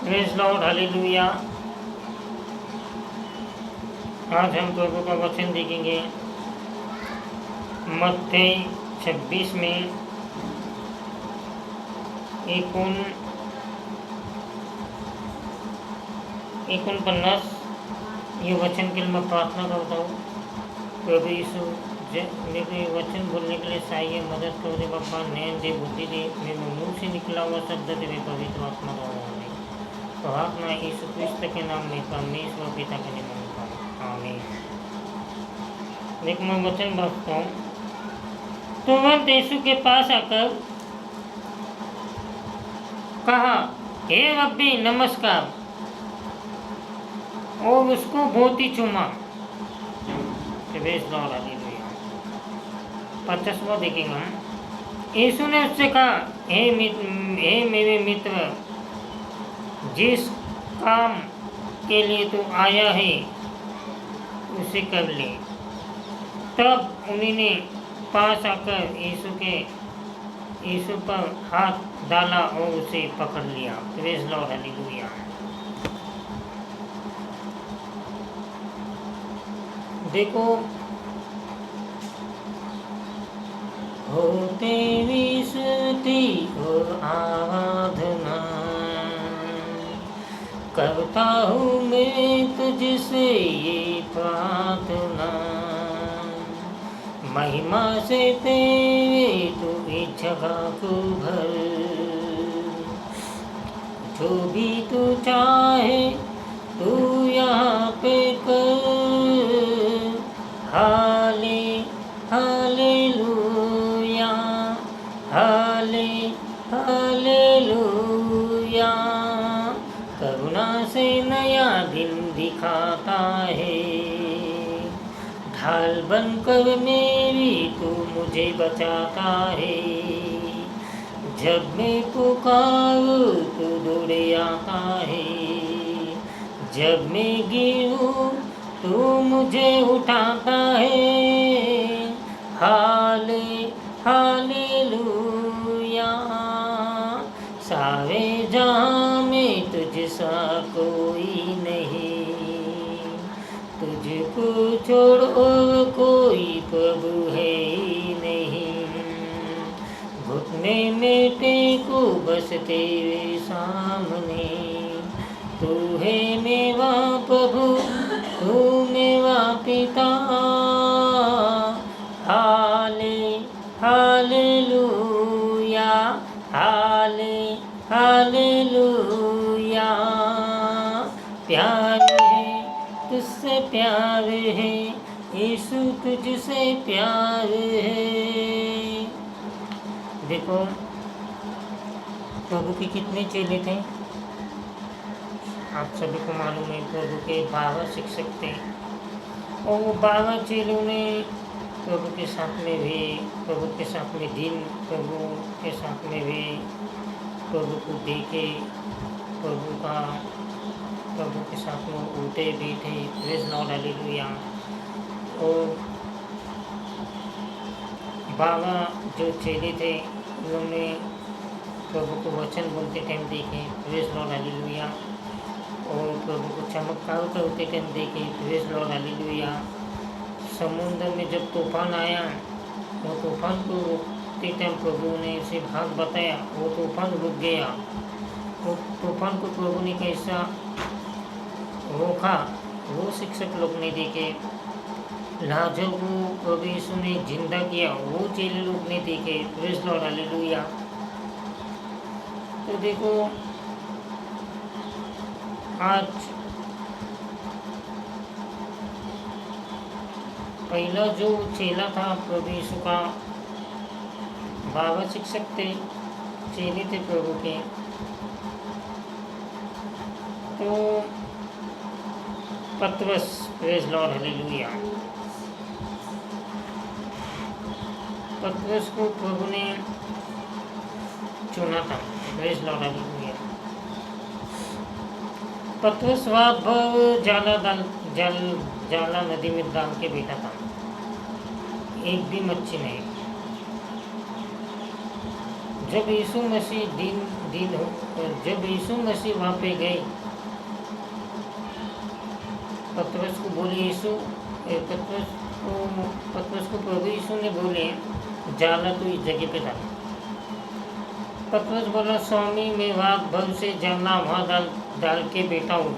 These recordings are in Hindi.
Praise Lord, hallelujah. आज हम प्रभु का वचन देखेंगे मत्ती 26 में 49 ये वचन के लिए मैं प्रार्थना करता हूँ। प्रभु यीशु मेरे को ये वचन बोलने के लिए सहाय मदद कर दे बापा, नैन दे, बुद्धि दे। मेरे मुँह से निकला हुआ शब्द दे पवित्र आत्मा द्वारा हमें। तो आत्मा यीशु क्रिस्त के नाम में परमेश्वर पिता के नाम में आमीन। देखो मैं वचन पढ़ता हूँ। तुरंत यीशु के पास आकर कहा, हे रब्बी नमस्कार, और उसको बहुत ही चूमा। 50वां देखेंगे हम। यीशु ने उससे कहा, हे मेरे मित्र, जिस काम के लिए तू आया है उसे कर ले। तब उन्होंने पास आकर यीशु पर हाथ डाला और उसे पकड़ लिया। Praise Lord, hallelujah. देखो, होते विशुद्धि और आराधना करता हूँ मैं तुझसे ये प्रार्थना, महिमा से तेरे तू इस जगह को भर, जो भी तू चाहे तू यहाँ पे कर। Hallelujah, hallelujah. करुणा से नया दिन दिखाता है, ढाल बनकर मेरी तू मुझे बचाता है। जब मैं पुकारूं तू दौड़े आता है, जब मैं गिरूं तू मुझे उठाता है। हालेलुया। सारे जहां में तुझसा कोई नहीं, तुझको छोड़ और कोई प्रभु है ही नहीं। घुटने में टेको बस तेरे सामने, तू है मेरा प्रभु, तू मेरा पिता। Hallelujah, hallelujah. प्यार है तुझसे, प्यार है यीशु, तुझसे प्यार है। देखो, प्रभु के कितने चेले थे आप सभी को मालूम है। प्रभु के 12 शिक्षक थे और वो 12 चेलों ने प्रभु के साथ में भी, प्रभु के साथ में दिन, प्रभु के साथ में भी प्रभु को देखे, प्रभु के साथ में उठे बैठे। Praise Lord, hallelujah. और 12 जो चेले थे उन्होंने प्रभु को वचन बोलते टाइम देखे। Praise Lord, hallelujah. और प्रभु को चमत्कार करते टाइम देखे। Praise Lord, hallelujah. समुद्र में जब तूफान आया, वो तूफान को रोकते टाइम प्रभु ने उसे भाग बताया, वो तूफान रुक गया। वो तूफान को प्रभु ने कैसा रोका वो शिक्षक लोग ने देखे। लाजर को प्रभु यीशु ने जिंदा किया, वो चेले लोग ने देखे। Praise Lord, hallelujah. तो देखो, आज पहला जो चेला था प्रभु यीशु का, 12 शिक्षक थे, चेले थे प्रभु के। तो पतरस, प्रेज़ लॉर्ड, हालेलुया। पतरस को प्रभु ने चुना था। Praise Lord, hallelujah. पतरस रात भर जाला नदी में डाल के बैठा था, एक भी मच्छी नहीं। जब यीशु मसीह दिन हो, जब यीशु मसीह वहाँ पे गए, पतरस को बोले यीशु पतरस को प्रभु यीशु ने बोले जाला तो इस जगह पे डाल। पतरस बोला स्वामी मैं रात भर से जाला वहाँ डाल के बैठा हूँ,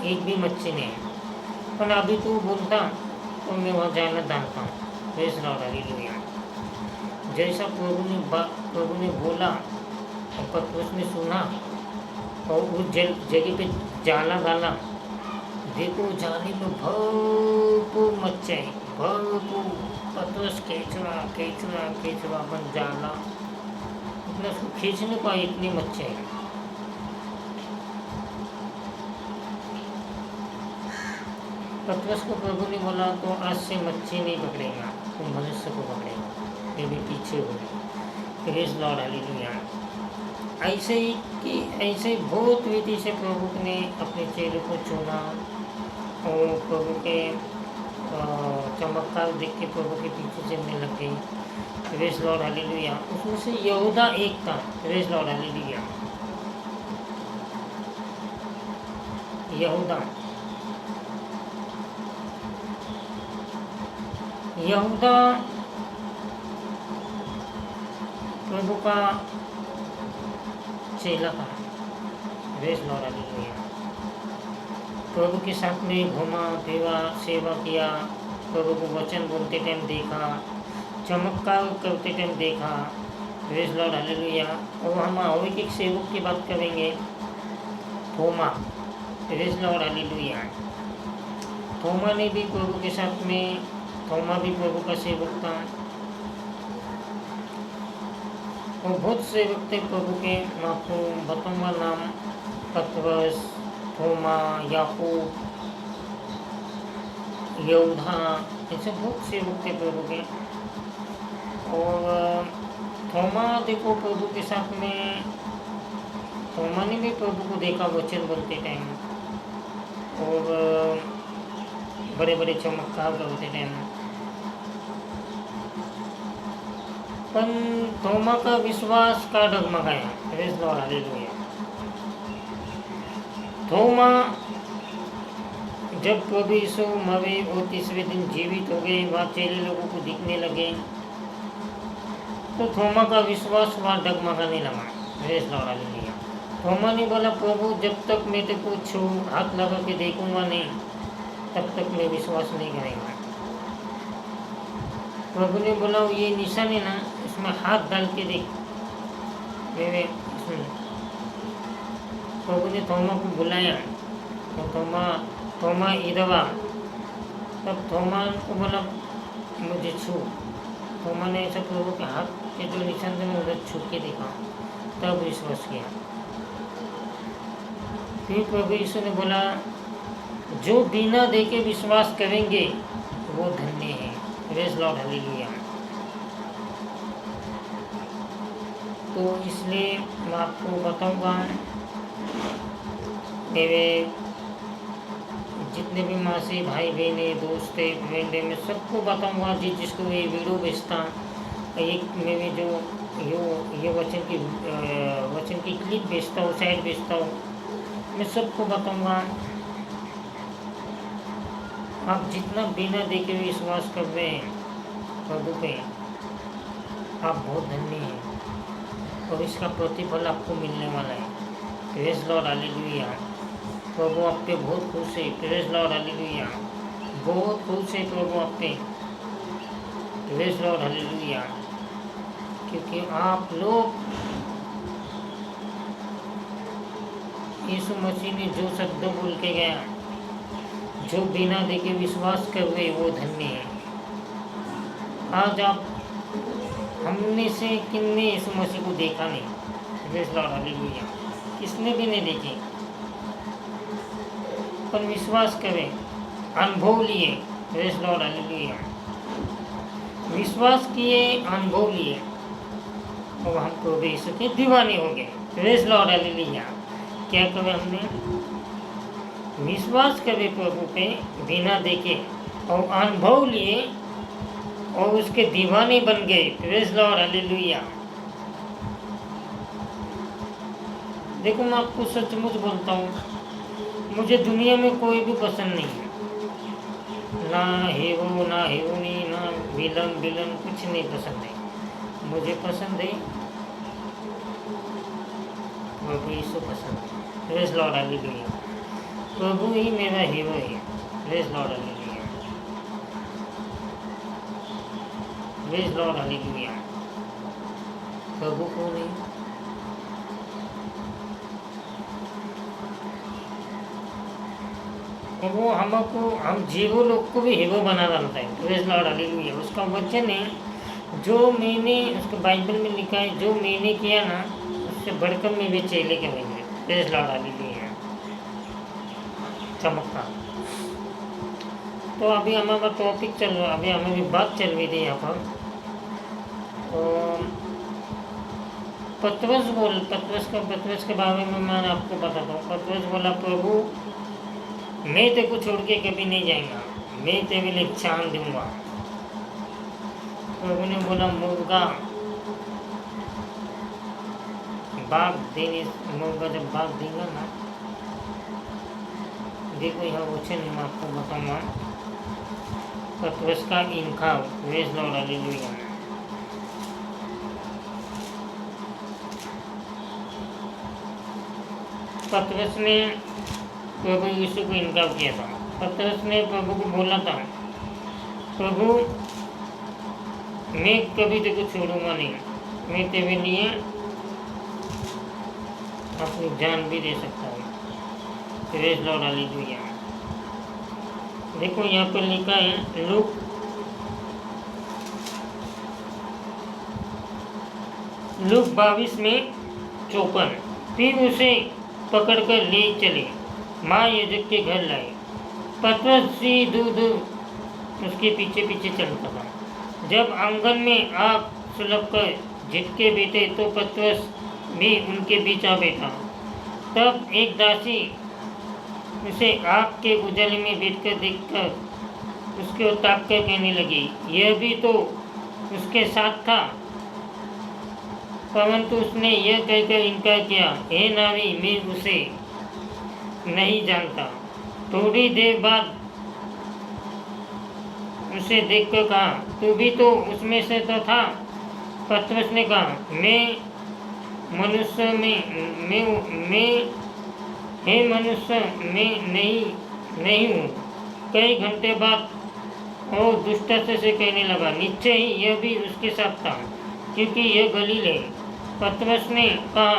एक भी मच्छी नहीं है, पर अभी तू बोलता तो मैं वहाँ जाला डालता हूँ। Praise Lord, hallelujah. जैसा प्रभु ने बोला और पतरस ने सुना और उस जगह पे जाला डाला, देखो जाले में भरपूर मच्छी है, भरपूर। पतरस केचुआ बन जाला, इतना उसको खींचने को इतनी मच्छी है। पतरस को प्रभु ने बोला तो आज से मच्छी नहीं पकड़ेगा, तो मनुष्य को पकड़ेगा, ये भी पीछे हो गए। Praise Lord, hallelujah. ऐसे बहुत विधि से प्रभु ने अपने चेहरे को चुना और प्रभु के चमत्कार देख के प्रभु के पीछे चलने लग गए। Praise Lord, hallelujah. उसमें से यहूदा एक था। Praise Lord, hallelujah. यहूदा प्रभु का चेला था। Praise Lord, hallelujah. प्रभु के साथ में घूमा फिरा, सेवा किया, प्रभु को वचन बोलते टाइम देखा, चमत्कार करते टाइम देखा। Praise Lord, hallelujah. और हम और एक सेवक की बात करेंगे, Thoma. Praise Lord, hallelujah. Thoma ने भी प्रभु के साथ में, थोमा भी प्रभु का सेवक था और बहुत सेवक थे प्रभु के। मैं आपको बताऊँगा नाम, पतरस, थोमा, याकूब, यहूदा, ऐसे बहुत सेवक थे प्रभु के। और थोमा देखो प्रभु के साथ में, थोमा ने भी प्रभु को देखा वचन बोलते टाइम और बड़े बड़े चमत्कार करते टाइम, पर थोमा का विश्वास का डगमगाया। Praise Lord, hallelujah. थोमा जब प्रभु यीशु मरे और तीसरे दिन जीवित हो गए, वहाँ चेले लोगों को दिखने लगे, तो थोमा का विश्वास वहाँ डगमगाने लगा। Praise Lord, hallelujah. थोमा ने बोला प्रभु जब तक मैं तेरे को छू हाथ लगा के देखूंगा नहीं, तब तक मैं विश्वास नहीं करेगा। प्रभु ने बोला ये निशान है ना, इसमें हाथ डाल के देख मेरे इसमें। प्रभु ने थोमा को बुलाया तो थोमा इधर आ। तब थोमा को बोला मुझे छू। थोमा ने ऐसा प्रभु के हाथ के जो निशान थे उधर छू के देखा, तब विश्वास किया। फिर प्रभु यीशु ने बोला जो बिना देखे विश्वास करेंगे वो धन्य है। Praise Lord, hallelujah. तो इसलिए मैं आपको बताऊंगा, मेरे जितने भी मासी भाई बहने दोस्त है फ्रेंड है, मैं सबको बताऊंगा जिसको ये वीडियो भेजता, एक मेरे जो ये वचन की क्लिप भेजता हूँ, साइड भेजता हूँ, मैं सबको बताऊंगा आप जितना बिना देखे विश्वास कर रहे हैं प्रभु पे, आप बहुत धन्य हैं और इसका प्रतिफल आपको मिलने वाला है। Praise Lord, hallelujah. प्रभु आप पे बहुत खुश है। Praise Lord, hallelujah. बहुत खुश है प्रभु आप पे। Praise Lord, hallelujah. क्योंकि आप लोग यीशु मसीह ने जो शब्द बोल के गया, जो बिना देखे विश्वास कर रहे वो धन्य है। आज आप हमने से किन्ने यीशु मसीह को देखा नहीं। Praise Lord, hallelujah. किसने भी नहीं देखे, पर विश्वास करें, अनुभव लिए। Praise Lord, hallelujah. विश्वास किए, अनुभव लिए और हम प्रभु यीशु के दीवाने हो गए। Praise Lord, hallelujah. क्या करें हमने? विश्वास करे प्रभु पे बिना देखे और अनुभव लिए और उसके दीवाने बन गए। Praise Lord, hallelujah. देखो मैं आपको सचमुच बोलता हूँ, मुझे दुनिया में कोई भी पसंद नहीं है, ना हीरो ना हीरोनी ना विलन कुछ नहीं पसंद है। मुझे पसंद है प्रभु यीशु पसंद है। Praise Lord hallelujah. प्रभु ही मेरा हीरो है। Praise Lord hallelujah. Praise Lord hallelujah. प्रभु को नहीं, वो हमको, हम जीवो लोग को भी हीरो बना डालता है। Praise Lord hallelujah. उसका वचन है, जो मैंने, उसको बाइबल में लिखा है, जो मैंने किया ना उससे बढ़कर मैं भी चेले के बन गए। Praise Lord hallelujah. चमत्कार। तो अभी हमारा टॉपिक चल रहा, अभी हमारी बात चल रही थी यहाँ पर। पतरस के बारे में मैं आपको बताता हूँ। पतरस बोला, प्रभु मैं तेरे को छोड़ के कभी नहीं जाएगा, मैं तेरे लिए चांद दूंगा। प्रभु ने बोला, मुर्गा बाघ देने, मुर्गा जब बाघ देगा ना, देखो यहाँ वचन मैं आपको बताऊंगा। पतरस का इनकार। Praise Lord hallelujah. पतरस ने प्रभु यीशु को इनकार किया था। पतरस ने प्रभु को बोला था, प्रभु मैं कभी तेरे को छोड़ूंगा नहीं, मैं तेरे लिए अपनी जान भी दे सकता हूँ। Praise Lord hallelujah. देखो यहाँ पर लिखा है, लूक 22 में 54। फिर उसे पकड़कर ले चले, माँ याजक के घर लाए। पतरस से दूर दूर उसके पीछे पीछे चलता था। जब आंगन में आग सुलग कर झटके बैठे तो पतरस भी उनके बीच आ बैठा। तब एक दासी उसे आग के उजाले में बैठकर देखकर उसके ताक कर कहने लगी, यह भी तो उसके साथ था। परंतु उसने यह कहकर इनकार किया, हे नारी, मैं उसे नहीं जानता। थोड़ी देर बाद उसे देखकर कहा, तू भी तो उसमें से तो था। पतरस ने कहा, मैं मनुष्य में नहीं हूँ। कई घंटे बाद और दुष्टता से कहने लगा, निश्चय ही यह भी उसके साथ था, क्योंकि यह गलील है। पतरस ने कहा,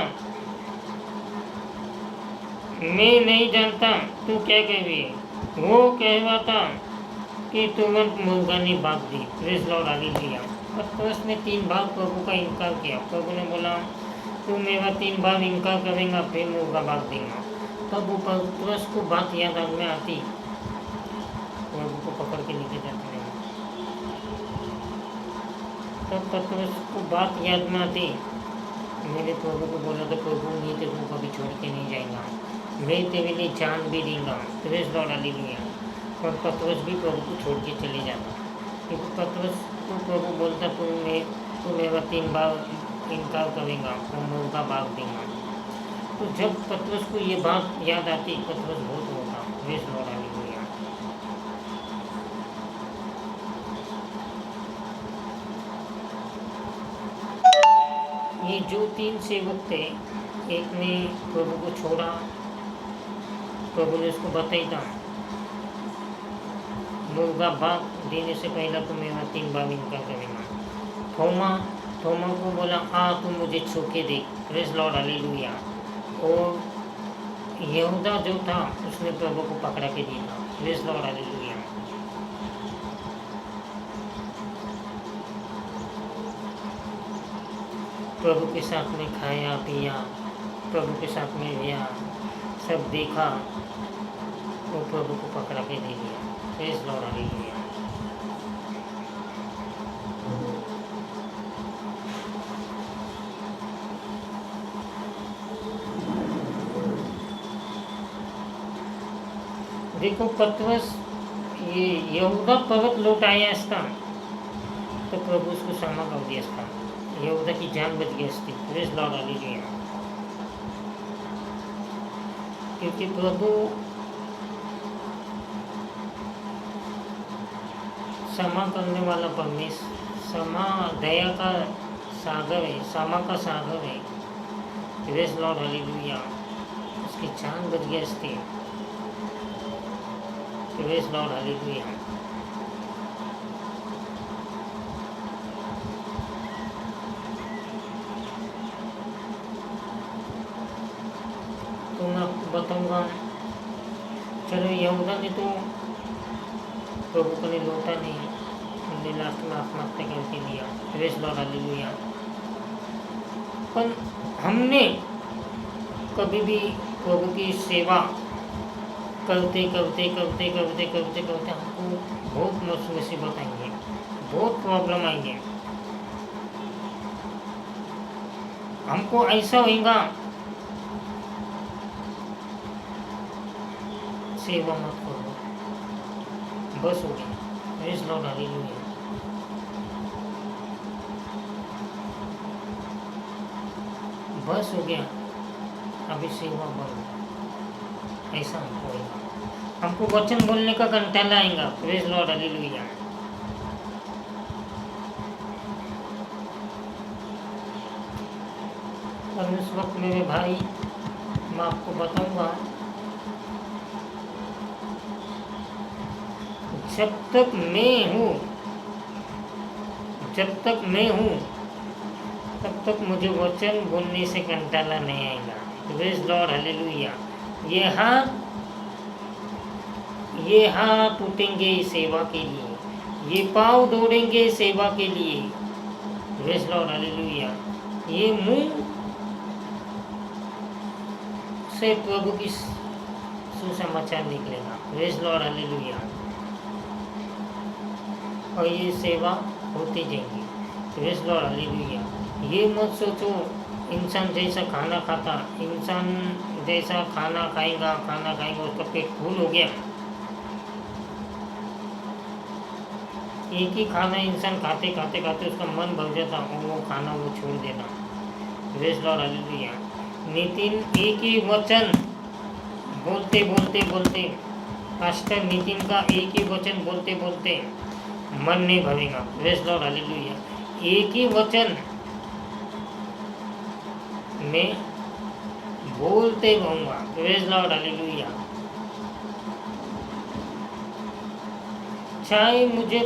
मैं नहीं जानता, तू क्या कह रही है? वो कहवाता कि तुरंत मुर्गा ने बाग दी। Praise Lord hallelujah. पतरस ने 3 बार प्रभु का इनकार किया। प्रभु ने बोला, तू मेरा 3 बार इनकार करेगा फिर मुर्गा बाग देगा। तब वो पतरस को बात याद में आती, प्रभु को पकड़ के लेके जाते हैं। तब पतरस को बात याद में आती, मैंने प्रभु को बोला तो प्रभु नहीं तेरे को कभी छोड़ के नहीं जाएगा, मैं तेरे लिए जान भी दूंगा। Praise Lord hallelujah. और पतरस भी प्रभु को छोड़ के चले जाता, क्योंकि पतरस को प्रभु बोलता, तू मेरा 3 बार इनकार करेगा और मुर्गा बाग देगा। तो जब पतरस को ये बात याद आती, पतरस बहुत रोता। Praise Lord hallelujah. ये जो 3 सेवक थे, एक ने प्रभु को छोड़ा, प्रभु ने उसको बताई था, मुर्गा बाग देने से पहले तो मेरा 3 बार इनकार करेगा। थोमा को बोला, तू मुझे छू के देख। Praise Lord hallelujah. और यहूदा जो था, उसने प्रभु को पकड़ा के दिया। Praise Lord hallelujah. प्रभु के साथ में खाया पिया, प्रभु के साथ में रिया, सब देखा, वो प्रभु को पकड़ा के दे दिया। Praise Lord hallelujah. देखो पतरस ये यहूदा पर्वत लौटाया असता तो प्रभु उसको क्षमा कर दिया असता, यहूदा की जान बच गई असती। Praise Lord hallelujah. क्योंकि प्रभु क्षमा करने वाला परमेश्वर, क्षमा दया का सागर है, क्षमा का सागर है। Praise Lord, hallelujah. उसकी 4 बज गए थे। Praise Lord, hallelujah. तो मैं आपको बताऊंगा। चलो, यहूदा ने तो प्रभु को नहीं लौटा नहीं, हमने लास्ट में आत्महत्या करके लिया। Praise Lord, hallelujah. पर हमने कभी भी प्रभु की सेवा करते करते करते करते करते करते हमको बहुत मुसीबत आएंगे, बहुत प्रॉब्लम आएंगे। हमको ऐसा होगा, सेवा मत करो, बस हो गया। Praise Lord, hallelujah. बस हो गया, अभी सेवा बंद। ऐसा हमको होगा, हमको वचन बोलने का कंटाला आएगा। Praise Lord, hallelujah. और उस वक्त मेरे भाई, मैं आपको बताऊंगा, जब तक मैं हूँ तब तक मुझे वचन बोलने से कंटाला नहीं आएगा। Praise Lord, hallelujah. ये हाथ उठेंगे सेवा के लिए, ये पाँव दौड़ेंगे सेवा के लिए। Praise Lord, hallelujah. ये मुंह से प्रभु की सुसमाचार निकलेगा। Praise Lord, hallelujah. और ये सेवा होती जाएगी। Praise Lord, hallelujah. ये मत सोचो इंसान जैसा खाना खाता, इंसान जैसा खाना खाएगा उसका पेट फूल हो गया। एक ही खाना इंसान खाते खाते खाते उसका मन भर जाता और वो खाना वो छोड़ देना। Praise Lord, hallelujah. नितिन एक ही वचन बोलते बोलते बोलते, पास्टर नितिन का एक ही वचन बोलते बोलते मन नहीं भरेगा। Praise Lord, hallelujah. एक ही वचन मैं बोलते रहूँगा। Praise Lord, hallelujah. चाहे मुझे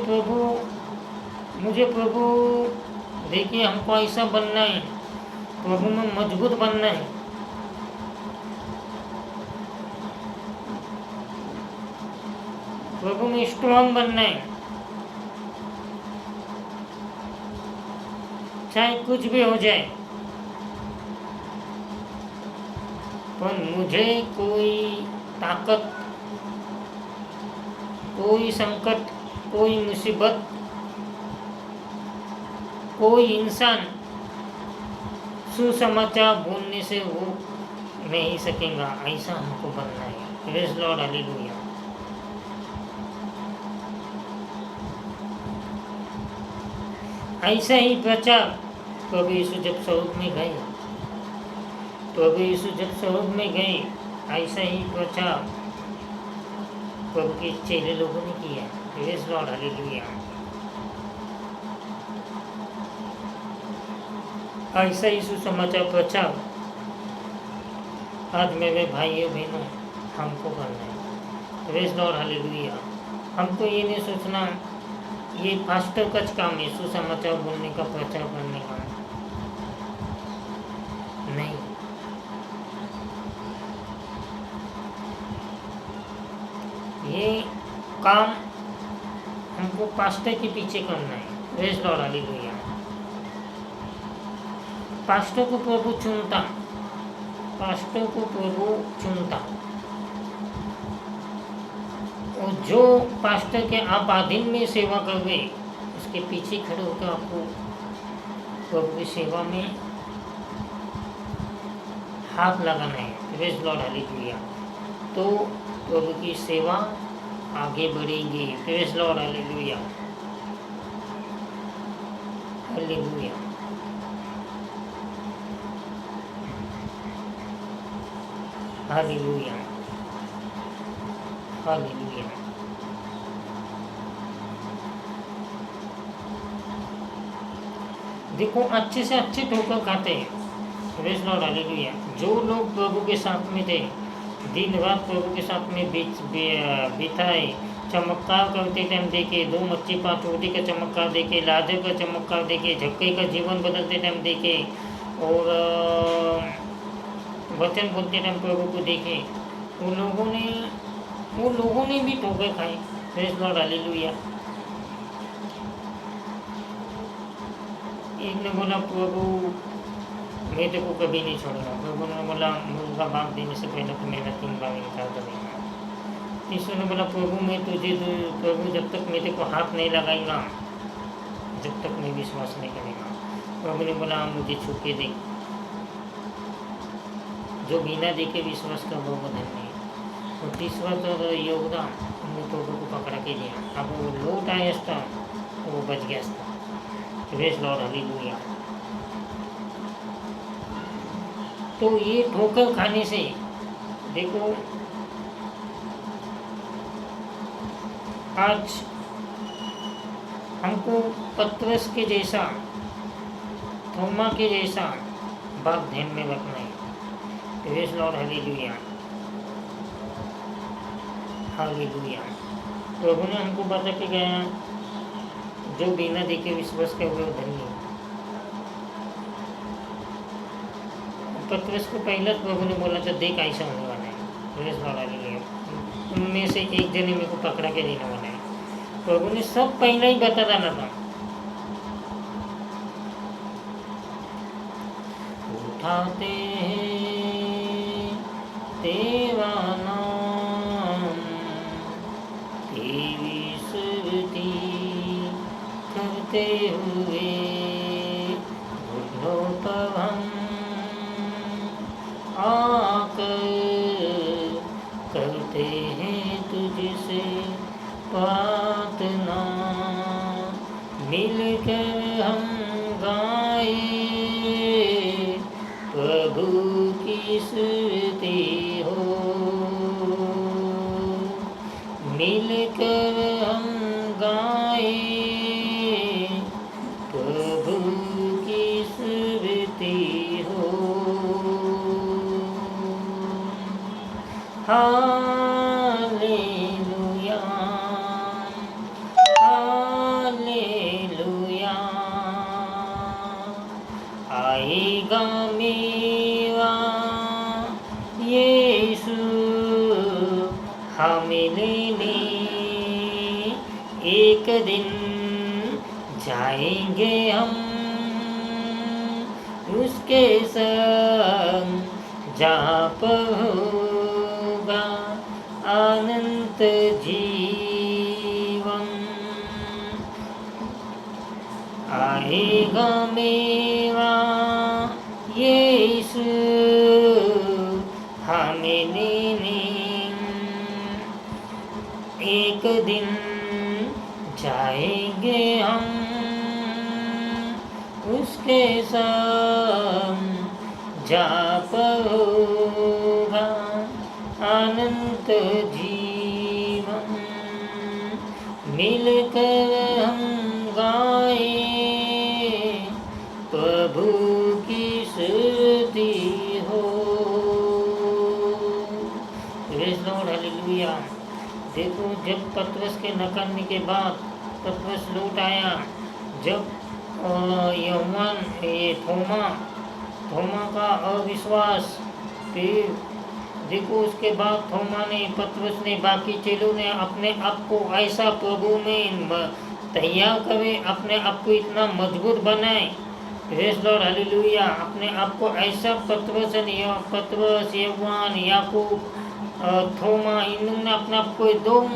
प्रभु देखिए, हमको ऐसा बनना है, प्रभु में मजबूत बनना है। प्रभु में स्ट्रॉन्ग बनना है। चाहे कुछ भी हो जाए, पर मुझे कोई ताकत, कोई संकट, कोई मुसीबत, कोई इंसान सुसमाचार बोलने से वो नहीं सकेगा। ऐसा हमको बनना है। Praise Lord, hallelujah. ऐसा ही प्रचार प्रभु यीशु जब स्वर्ग में गए, ऐसा ही प्रचार प्रभु के चेले लोगों ने किया। Praise Lord, hallelujah. ऐसा ही सुसमाचार प्रचार आज मेरे भाइयों बहनों हमको करना है। Praise Lord, hallelujah. हमको ये नहीं सोचना ये पास्टर का काम है सुसमाचार बोलने का, प्रचार करने का। नहीं, ये काम हमको पास्टर के पीछे करना है। Praise Lord, hallelujah. पास्टर को प्रभु चुनता, और जो पास्टर के आप अधीन में सेवा करोगे, उसके पीछे खड़े होकर आपको प्रभु की सेवा में हाथ लगाना है। Praise Lord, hallelujah. तो प्रभु की सेवा आगे बढ़ेगी। Praise Lord, hallelujah, hallelujah. Hallelujah, hallelujah. देखो अच्छे से अच्छे ठोकर खाते हैं, प्रेज़ लॉर्ड, हालेलुया। जो लोग प्रभु के साथ में थे, दिन रात प्रभु के साथ में बिताए, चमत्कार करते टाइम देखे, 2 मच्छी 5 रोटी का चमत्कार देखे, लाजर का चमत्कार देखे, झक्के का जीवन बदलते टाइम देखे, और वचन बोलते टाइम प्रभु को देखे। उन लोगों ने भी ठोकर खाई, प्रेज़ लॉर्ड, हालेलुया। एक ने बोला, प्रभु मैं तेरे को कभी नहीं छोड़ूंगा। प्रभु ने बोला, मुर्गा बांध देने से पहले तो मेरा 3 बार इनकार करेगा। तीसरे ने बोला, प्रभु मैं तुझे प्रभु जब तक मैं तेरे को हाथ नहीं लगाऊंगा, जब तक मैं विश्वास नहीं करेगा। प्रभु ने बोला, मुझे छू के देख। जो बिना देखे विश्वास का वो धन्य है। और तीसरा तो योगदा, उन्होंने प्रभु को पकड़ा के दिया। अब वो लौट आया था, वो बच गया था। Praise Lord, hallelujah. तो ये ठोकर खाने से देखो, आज हमको पतरस के जैसा, थोमा के जैसा बात ध्यान में रखना है। Praise Lord, hallelujah, hallelujah. प्रभु ने हमको बता के गया, जो बिना देखे विश्वास कर वो धन्य। पतरस को पहले प्रभु ने बोला था, देख ऐसा होने वाला है। Praise Lord, hallelujah. उनमें से एक जने मेरे को पकड़ा के देने वाला है। प्रभु ने सब पहले ही बता देना था। उठाते हैं तेरा नाम, तेरी स्तुति करते हुए घुटनों पर हम आकर करते हैं तुझसे प्रार्थना। मिलकर हम गाए प्रभु की स्तुति हो। मिलकर हम गाए प्रभु की स्तुति हो। Hallelujah, hallelujah. आएगा मेरा यीशु हमें लेने, एक दिन जाएंगे हम उसके संग, जहाँ पर होगा अनंत जीवन। आएगा मेरा यीशु हमें लेने, एक दिन जाएंगे हम उसके संग, जहाँ पर होगा अनंत जीवन। मिलकर हम गाए प्रभु की स्तुति हो। Praise Lord, hallelujah. देखो, जब पतरस के नकारने के बाद पतरस लौट आया, जब थोमा का अविश्वास, फिर देखो उसके बाद थोमा ने, पतरस ने, बाकी चेलों ने अपने आप को ऐसा प्रभु में तैयार करे, अपने आप को इतना मजबूत बनाए। Praise Lord, hallelujah. अपने आप को ऐसा पतरस, यूहन्ना, याकूब, थोमा, इन्होंने अपने आप को एकदम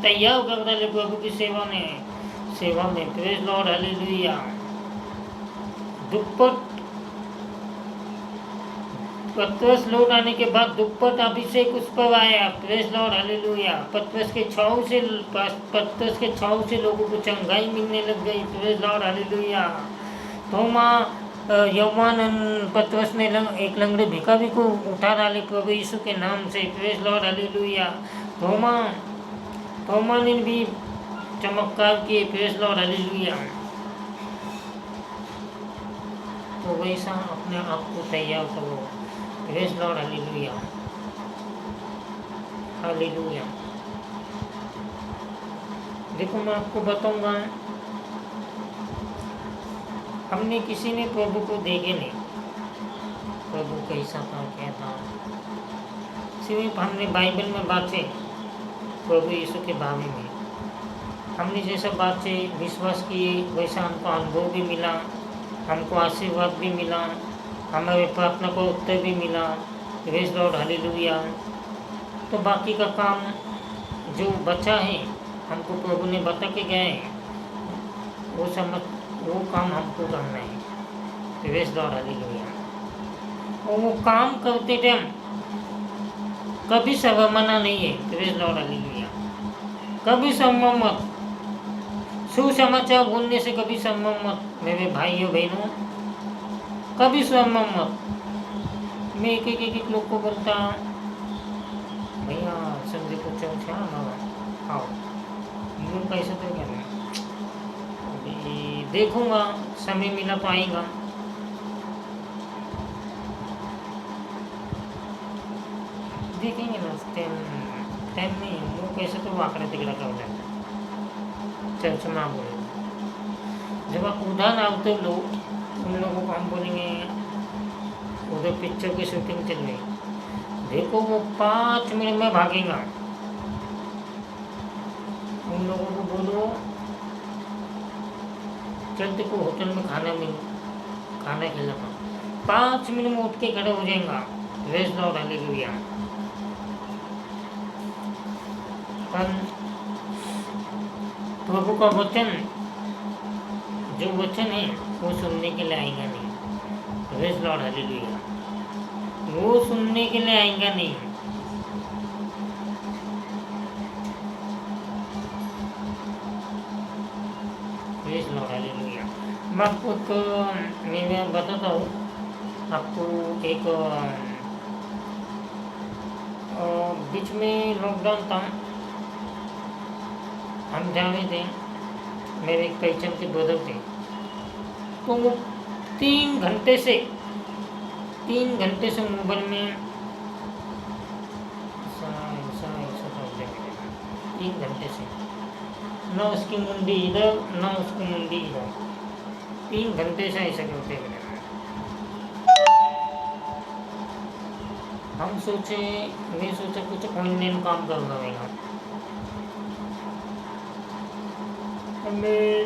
तैयार कर डाले प्रभु की सेवा में। Praise Lord, hallelujah. दुप्पट पतरस लौट आने के बाद दुप्पट अभिषेक उस पर आया। Praise Lord, hallelujah. पतरस के छाव से लोगों को चंगाई मिलने लग गई। Praise Lord, hallelujah. Thoma Yauvan Patras ने एक लंगड़े भिखारी को उठा डाले प्रभु यीशु के नाम से। Praise Lord, hallelujah. थोमा ने भी चमत्कार किए। Praise Lord, hallelujah. तो वैसा अपने आप को तैयार करो। Praise Lord, hallelujah, hallelujah. देखो, मैं आपको बताऊंगा, हमने किसी ने प्रभु को देखे नहीं, प्रभु कैसा था, क्या था। सिर्फ हमने बाइबल में बातें प्रभु यीशु के बारे में हमने जैसा बातें विश्वास किए, वैसा हमको अनुभव भी मिला, हमको आशीर्वाद भी मिला, हमारे प्रार्थना को उत्तर भी मिला। Praise Lord, hallelujah. तो बाकी का काम जो बचा है, हमको प्रभु ने बता के गए, वो काम हमको करना है। Praise Lord, hallelujah. और वो काम करते टाइम कभी शर्माना नहीं है। Praise Lord, hallelujah. कभी शर्म मत। सुसमाचार बोलने से कभी शर्म मत मेरे भाइयों बहनों, कभी शर्म मत। मैं एक लोग को बोलता, भैया संजय को चौथा आओ, यूँ कैसे तो क्या अभी देखूंगा, समय मिला तो आएगा। देखेंगे ना, टाइम नहीं, वो कैसे तो वाकड़ा तिकड़ा कर जाता। चल सुना बोले, जब आप उधर आते लोग, उन लोगों को हम बोलेंगे उधर पिक्चर की शूटिंग चल रही, देखो वो 5 मिनट में भागेगा। उन लोगों को बोलो चल देखो होटल में खाना खिलाता, 5 मिनट में उठ के खड़े हो जाएगा। Praise Lord, hallelujah. प्रभु का वचन, जो वचन है वो सुनने के लिए आएगा नहीं। Praise Lord, hallelujah. वो सुनने के लिए आएगा नहीं। Praise Lord, hallelujah. मैं आपको मैं बताता हूँ आपको। एक बीच में लॉकडाउन था, हम जा रहे थे, मेरे एक पहचान के ब्रदर थे, तो वो 3 घंटे से मोबाइल में 3 घंटे से, ना उसकी मुंडी इधर ना उसकी मुंडी इधर, 3 घंटे से ऐसा करते हैं। मैं सोचा कुछ ऑनलाइन काम कर रहेगा। मैं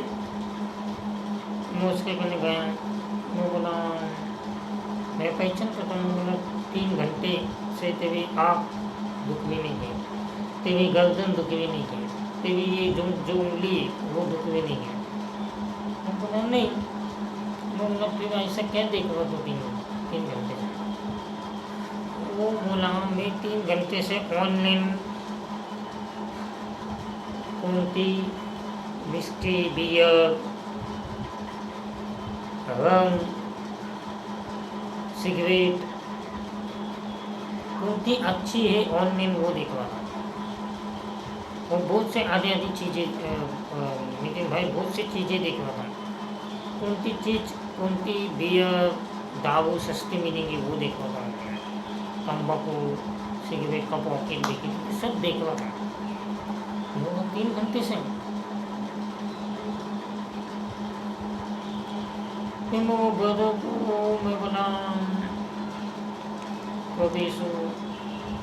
उसके करने गया, मैं बोला मैं पहचान करता हूँ, बोला 3 घंटे से तेरी आँख दुखी नहीं है, तेरी गर्दन दुखी नहीं है, तेरी ये जो उंगली वो दुखी नहीं है। मैं बोला नहीं, बोला फिर ऐसा क्या देख रहा तो 3 घंटे से। वो बोला मैं 3 घंटे से ऑनलाइन कुंती, विस्की, बियर, रंग, सिगरेट, कौन अच्छी है ऑनलाइन वो देखवा। और बहुत से आधी चीज़ें नितिन भाई, बहुत सी चीज़ें देखवा था। कौन सी बियर, दारू सस्ती मिलेंगी वो देखवा था। तम्बाकू, सिगरेट का पॉकेट देखी, सब देखवा था। 3 घंटे से फिर मैं वो ब्रदर को मैं बोला प्रभु यीशु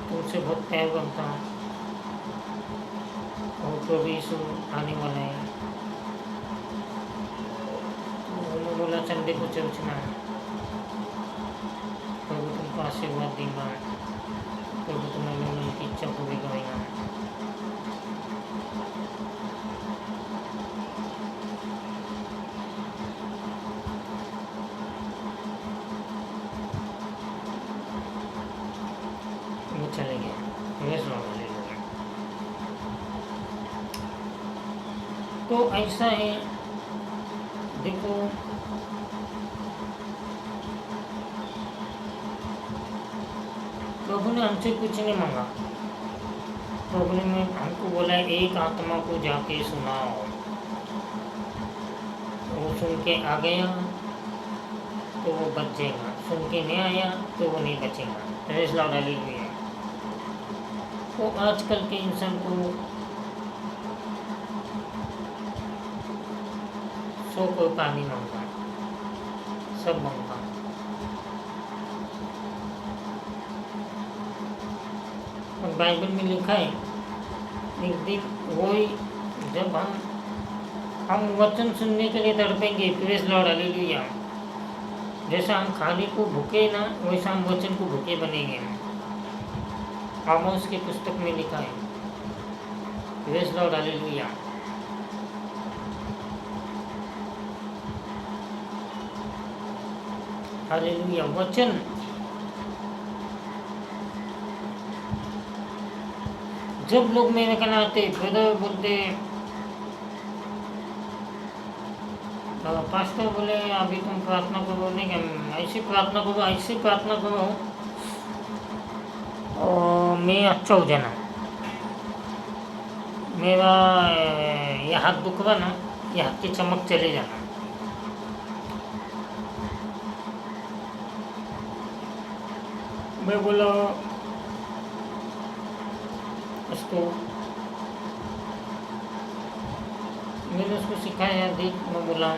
तुमसे बहुत प्यार करता हूँ, और प्रभु यीशु आने वाला है। तो उन्होंने बोला संडे को चर्च में, प्रभु तुमको आशीर्वाद देगा, प्रभु तुम्हारे मन की इच्छा पूरी करेगा। चले गए। तो ऐसा है, देखो ने हमसे कुछ नहीं मांगा। प्रभु ने हमको बोला एक आत्मा को जाके सुनाओ, वो सुन के आ गया तो वो बचेगा, सुन के नहीं आया तो वो नहीं बचेगा। Praise Lord, hallelujah. तो आजकल के इंसान को 100 को पानी मांगा, सब मांगा। और बाइबल में लिखा है एक दिन वही जब हम वचन सुनने के लिए तड़पेंगे। Praise Lord, hallelujah. जैसा हम खाने को भूखे ना, वैसा हम वचन को भूखे बनेंगे। आमोस की पुस्तक में लिखा है। Praise Lord, hallelujah. हालेलुया। वचन जब लोग मेरे कहना आते, ब्रदर बोलते, पास्टर बोले अभी तुम प्रार्थना करो, नहीं क्या ऐसी प्रार्थना करो, ऐसी प्रार्थना करो और मैं अच्छा हो जाना, मेरा ये हाथ दुखवा ना, ये हाथ की चमक चले जाना। मैं बोला उसको, मैंने उसको सिखाया, देख, मैं बोला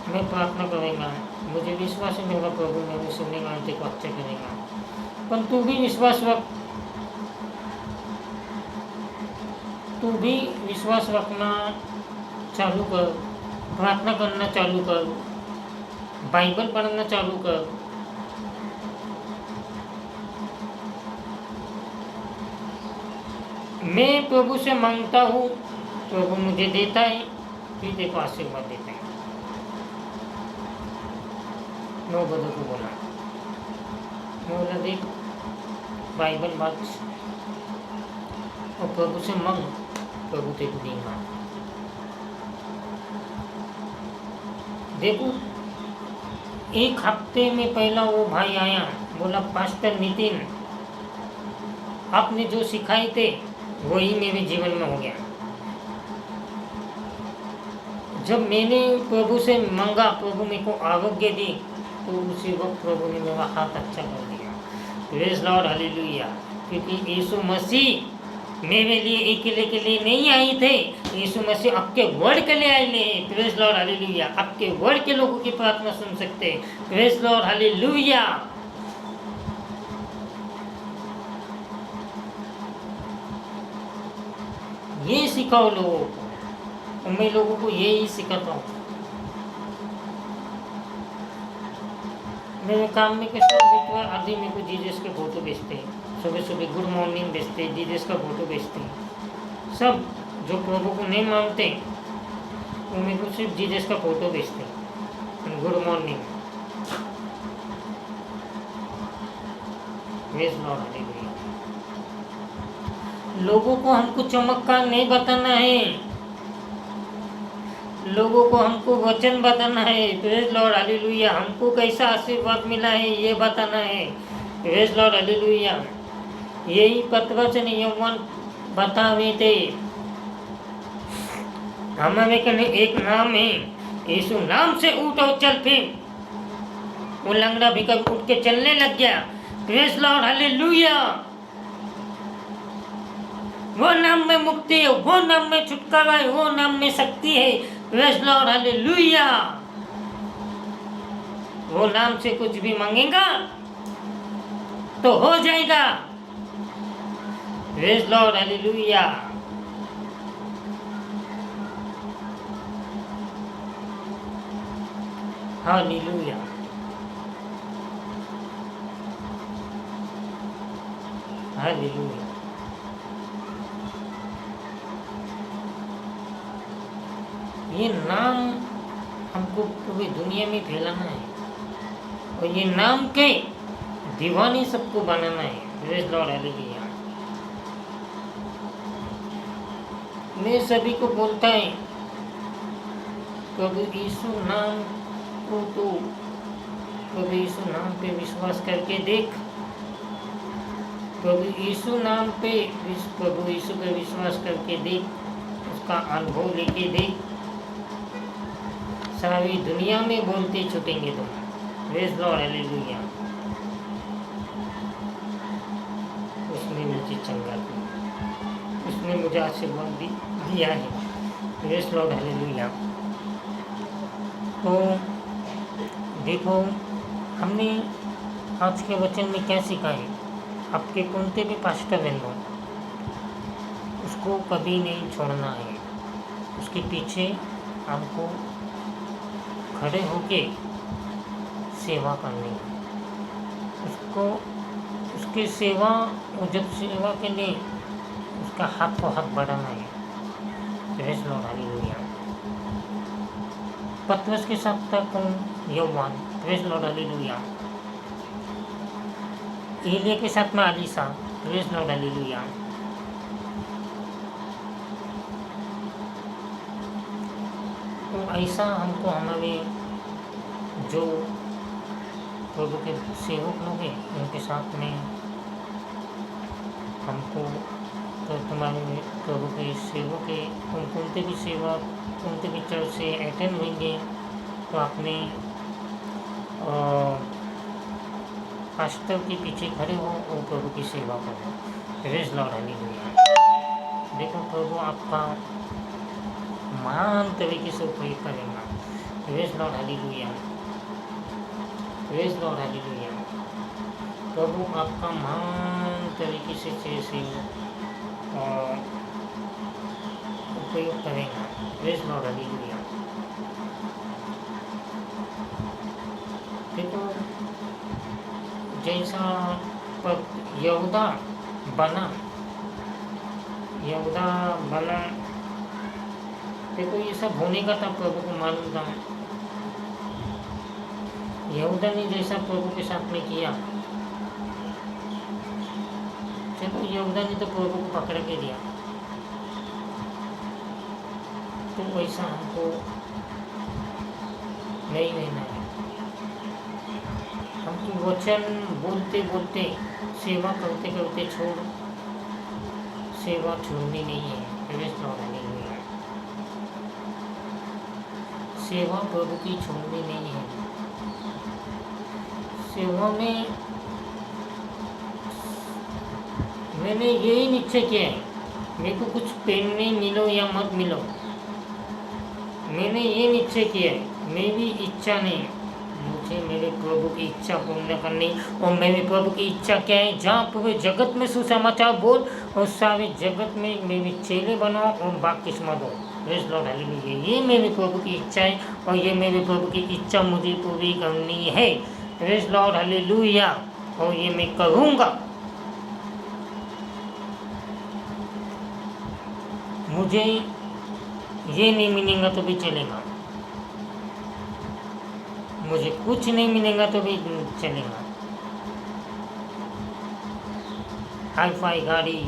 मैं प्रार्थना करेगा, मुझे विश्वास है मेरा प्रभु मेरे सुनेगा, को अच्छा करेगा। पर तू भी विश्वास रखना चालू कर, प्रार्थना करना चालू कर, बाइबल पढ़ना चालू कर। मैं प्रभु से मांगता हूँ, प्रभु मुझे देता है, फिर देखो आशीर्वाद देता है। मैं बदो को बोला, देख बाइबल बात और प्रभु से मांग, प्रभु तेरे को देगा। देखो एक हफ्ते में पहला वो भाई आया, बोला पास्टर नितिन आपने जो सिखाए थे वही मेरे जीवन में हो गया। जब मैंने प्रभु से मांगा, प्रभु मेरे को आरोग्य दी, तो उसी वक्त प्रभु ने मेरा हाथ अच्छा कर दिया। Praise Lord, hallelujah. क्योंकि यीशु मसीह मेरे लिए अकेले के लिए नहीं आए थे, यीशु मसीह आपके वर्ड के लिए आए हैं। Praise Lord, hallelujah. आपके वर्ड के लोगों की प्रार्थना सुन सकते हैं। Praise Lord, hallelujah. ये सिखाओ लोगों को, मैं लोगों को यही सिखाता हूँ। मेरे काम में कैसे मित्र आदि मेरे को जीसस के फोटो भेजते हैं, सुबह सुबह गुड मॉर्निंग भेजते हैं, जीसस का फोटो भेजते हैं। सब जो प्रभु को नहीं मानते वो मेरे को सिर्फ जीसस का फोटो भेजते हैं, good morning. Praise Lord, hallelujah. लोगों को हमको चमत्कार नहीं बताना है, लोगों को हमको वचन बताना है। Praise Lord, hallelujah. हमको कैसा आशीर्वाद मिला है ये बताना है। Praise Lord, hallelujah. यही पतरस ने यूहन्ना बतावे थे। हमारे कने एक नाम है, यीशु नाम से उठ और चल। फिर वो लंगड़ा भी कभी उठ के चलने लग गया। Praise Lord, hallelujah. वो नाम में मुक्ति है, वो नाम में छुटकारा है, वो नाम में शक्ति है। Praise Lord, hallelujah. वो नाम से कुछ भी मांगेगा तो हो जाएगा। Praise Lord, hallelujah. Hallelujah, hallelujah. ये नाम हमको पूरी दुनिया में फैलाना है और ये नाम के दीवाने सबको बनाना है। Praise Lord, hallelujah. मैं सभी को बोलता है, प्रभु यीशु नाम को तो प्रभु यीशु नाम पे विश्वास करके देख, प्रभु यीशु नाम पे प्रभु यीशु पे विश्वास करके देख, उसका अनुभव लेके देख, सारी दुनिया में बोलते छूटेंगे तुम। Praise Lord, hallelujah. उसने मुझे चंगा किया, उसने मुझे आशीर्वाद दिया है। Praise Lord, hallelujah. तो देखो, हमने आज के वचन में क्या सीखा है। आपके कौनते भी पास्टर बन लो, उसको कभी नहीं छोड़ना है। उसके पीछे हमको खड़े होके सेवा करनी है। उसको उसकी सेवा, जब सेवा के लिए उसका हाथ को हाथ बढ़ाना है। Praise Lord, hallelujah. पतरस के साथ था कौन? Yauvan. Praise Lord, hallelujah. Eliya के साथ में एलीशा। Praise Lord, hallelujah. तो ऐसा हमको हमारे जो प्रभु के सेवक लोग हैं उनके साथ में हमको, तो तुम्हारे प्रभु के सेवक के उनके भी सेवा, उनके भी चर्च से अटेंड होंगे, तो अपने पास्टर के पीछे खड़े हो और प्रभु की सेवा करो। Praise Lord, hallelujah. देखो, प्रभु आपका महान तरीके से उपयोग करेगा। Praise Lord, hallelujah. Praise Lord, hallelujah. प्रभु आपका महान तरीके से उपयोग करेगा। Praise Lord, hallelujah. देखो, जैसा यहूदा बना, देखो ये सब होने का था, प्रभु को मालूम था। यहूदा ने जैसा प्रभु के साथ में किया, चलो यहूदा ने तो प्रभु को पकड़ के दिया, तो वैसा हमको नहीं रहना है। हमको वचन बोलते बोलते, सेवा करते करते सेवा छोड़नी नहीं है। Praise Lord, hallelujah. सेवा प्रभु की छोड़नी नहीं है। सेवा में मैंने यही निश्चय किया है, मेरे को कुछ पहनने मिलो या मत मिलो, मैंने ये निश्चय किया है, मेरी इच्छा नहीं, मुझे मेरे प्रभु की इच्छा पूर्ण करनी। और मेरे प्रभु की इच्छा क्या है? जहाँ पूरे जगत में सुसमाचार बोल और सारे जगत में मेरे चेले बनाओ और बपतिस्मा दो। Praise Lord, hallelujah. ये मेरे प्रभु की इच्छा है और ये मेरे प्रभु की इच्छा मुझे पूरी करनी है। Praise Lord, hallelujah. और ये मैं करूँगा। मुझे ये नहीं मिलेगा तो भी चलेगा, मुझे कुछ नहीं मिलेगा तो भी चलेगा। हाई फाई गाड़ी,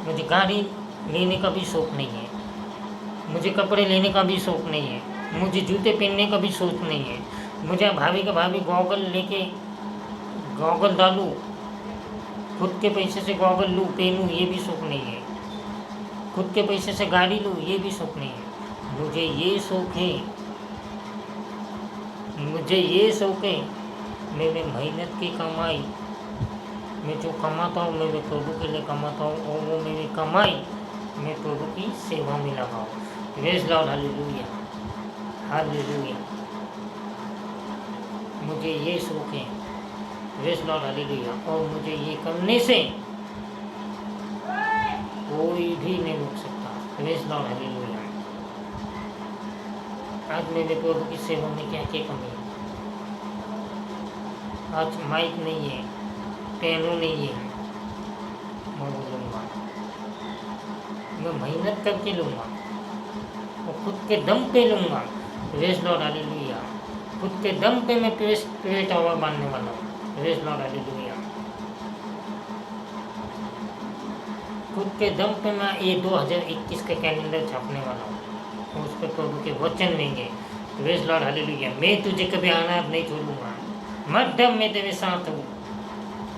मुझे गाड़ी लेने का भी शौक नहीं है, मुझे कपड़े लेने का भी शौक नहीं है, मुझे जूते पहनने का भी शौक नहीं है, मुझे भाभी का भाभी गॉगल लेके गॉगल डालूँ, खुद के पैसे से गॉगल लूँ पहनूँ, ये भी शौक नहीं है। खुद के पैसे से गाड़ी लूँ, ये भी शौक नहीं है। मुझे ये शौक है, मुझे ये शौक है, मैंने मेहनत की कमाई, मैं जो कमाता हूँ मैं प्रभु के लिए कमाता हूँ और वो मेरी कमाई मैं प्रभु की सेवा में लगाऊँ। Praise Lord, hallelujah, hallelujah. मुझे ये शौक है। Praise Lord, hallelujah. और मुझे ये करने से कोई भी नहीं रोक सकता। Praise Lord, hallelujah. आज मेरे प्रभु की सेवा में क्या क्या कमी है? आज माइक नहीं है, पियानो नहीं है, मैं बोलूँगा, मैं मेहनत करके लूँगा और खुद के दम पे लूँगा। Praise Lord, hallelujah. खुद के दम पे मैं प्रेस टावर बांधने वाला हूँ। Praise Lord, hallelujah. खुद के दम पे मैं ये 2021 का कैलेंडर छापने वाला हूँ, उस पर प्रभु के वचन लेंगे। Praise Lord, hallelujah. मैं तुझे कभी अनाथ नहीं छोड़ूंगा, मध्यम में तेरे साथ हूँ।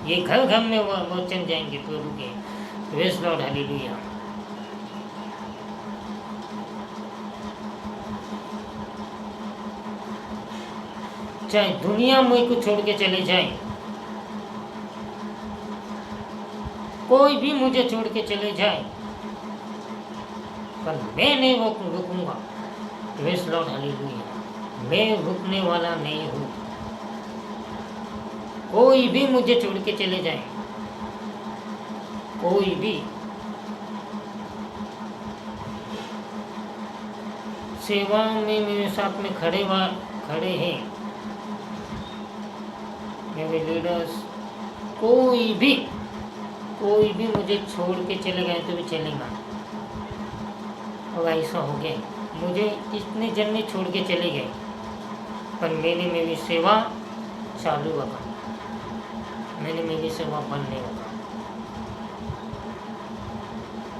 ये घर घर में वो वचन जाएंगे प्रभु के। Praise Lord, hallelujah. चाहे दुनिया मुझे को छोड़ के चले जाए, कोई भी मुझे छोड़ के चले जाए, पर मैं नहीं रुकूंगा। Praise Lord, hallelujah. मैं रुकने वाला नहीं हूँ। कोई भी मुझे छोड़ के चले जाए, कोई भी। सेवा में मेरे साथ में खड़े हैं मेरे लीडर्स। कोई भी मुझे छोड़ के चले गए तो भी चलेगा। और ऐसा हो गया, मुझे इतने जन छोड़ के चले गए, पर मैंने मेरी सेवा चालू रखा, मैंने मेरी सेवा बंद नहीं रखा,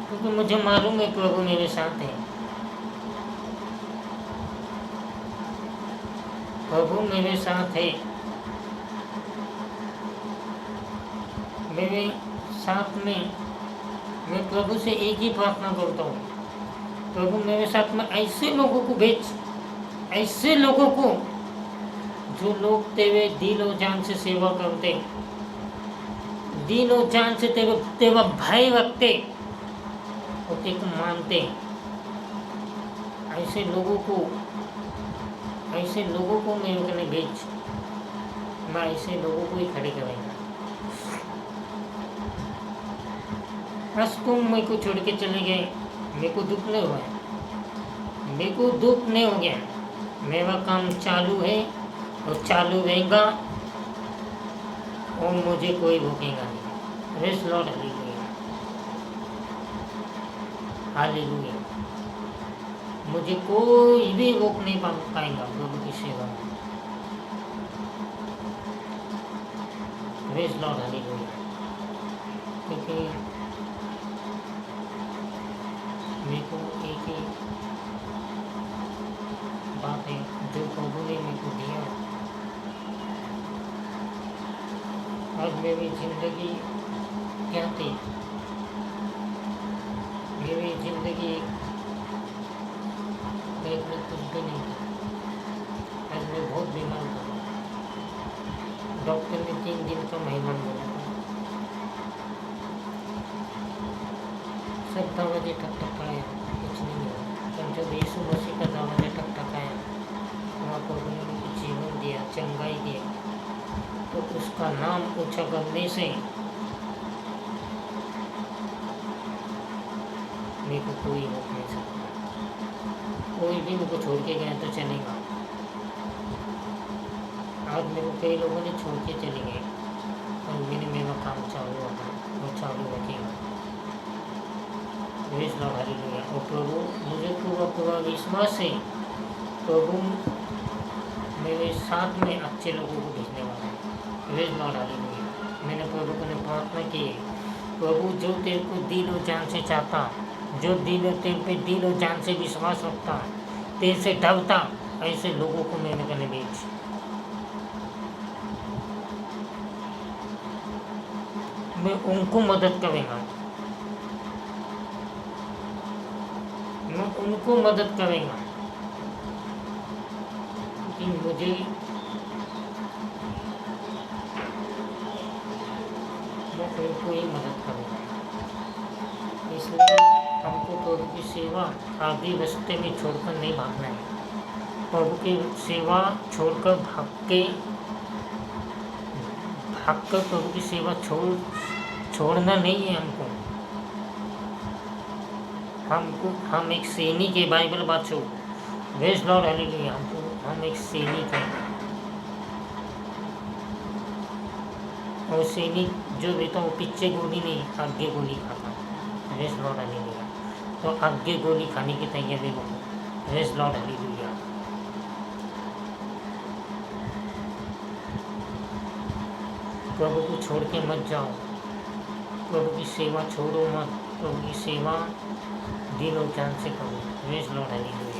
क्योंकि मुझे मालूम है प्रभु मेरे साथ है। प्रभु मेरे साथ है। मेरे साथ में मैं प्रभु से एक ही प्रार्थना करता हूँ, प्रभु मेरे साथ में ऐसे लोगों को भेज, ऐसे लोगों को जो लोग तेरे दिल और जान से सेवा करते, दिल और जान से तेरा भय रखते और तेरे को मानते। ऐसे लोगों को मेरे को भेज। मैं ऐसे लोगों को ही खड़े करेंगे। बस तुम मेरे को छोड़ के चले गए, मेरे को दुख नहीं हुआ है, मेरे को दुख नहीं हो गया। मेरा काम चालू है और चालू रहेगा और मुझे कोई रोकेगा नहीं। Praise Lord, hallelujah, hallelujah. मुझे कोई भी रोक नहीं पाएगा प्रभु की सेवा में। Praise Lord, hallelujah. क्योंकि मेरे को एक ही बात है जो प्रभु ने मेरे को दिया। आज मेरी जिंदगी क्या थी? मेरी जिंदगी में कुछ भी नहीं था। आज मैं बहुत बीमार था। डॉक्टर ने 3 दिन का मेहमान बोला था। सब दरवाजे टकटकाया, कुछ नहीं हुआ। पर जब यीशु मसीह का दरवाजा टकटकाया, वहाँ पर उन्होंने जीवन दिया, चंगाई दिया, तो उसका नाम ऊंचा करने से मेरे को कोई रोक नहीं सकता। कोई भी मेरे को छोड़ के गया तो चलेगा। आज मेरे को कई लोगों ने छोड़ के चले गए और मैंने मेरा काम चालू रखा और चालू रखेगा। Praise Lord, hallelujah. और प्रभु, मुझे पूरा विश्वास है प्रभु मेरे साथ में अच्छे लोगों को भेजने वाला है। Praise Lord, hallelujah. मैंने प्रभु को प्रार्थना की है, प्रभु जो तेरे को दिल और जान से चाहता, जो तेरे पे दिल और जान से विश्वास रखता, तेरे से डरता, ऐसे लोगों को मैंने कहने भेज। मैं उनको मदद करूँगा, मैं उनको मदद करूँगा, कि मुझे मैं उनको ही मदद करूँगा। इसलिए हमको प्रभु की सेवा आदि रास्ते में छोड़कर नहीं भागना है। प्रभु की सेवा छोड़कर भागकर प्रभु की सेवा छोड़ना नहीं है हमको। हम एक सैनिक है, बाइबल बात छो। Praise Lord, hallelujah. हम एक सैनिक हैं, और सैनिक जो रहता वो पीछे गोली नहीं, आगे गोली खाता। Praise Lord, hallelujah. तो आगे गोली खाने की तैयारी हो। Praise Lord, hallelujah. प्रभु को छोड़ के मत जाओ, प्रभु की सेवा छोड़ो मत, प्रभु की सेवा दिल और जान से करो। Praise Lord, hallelujah.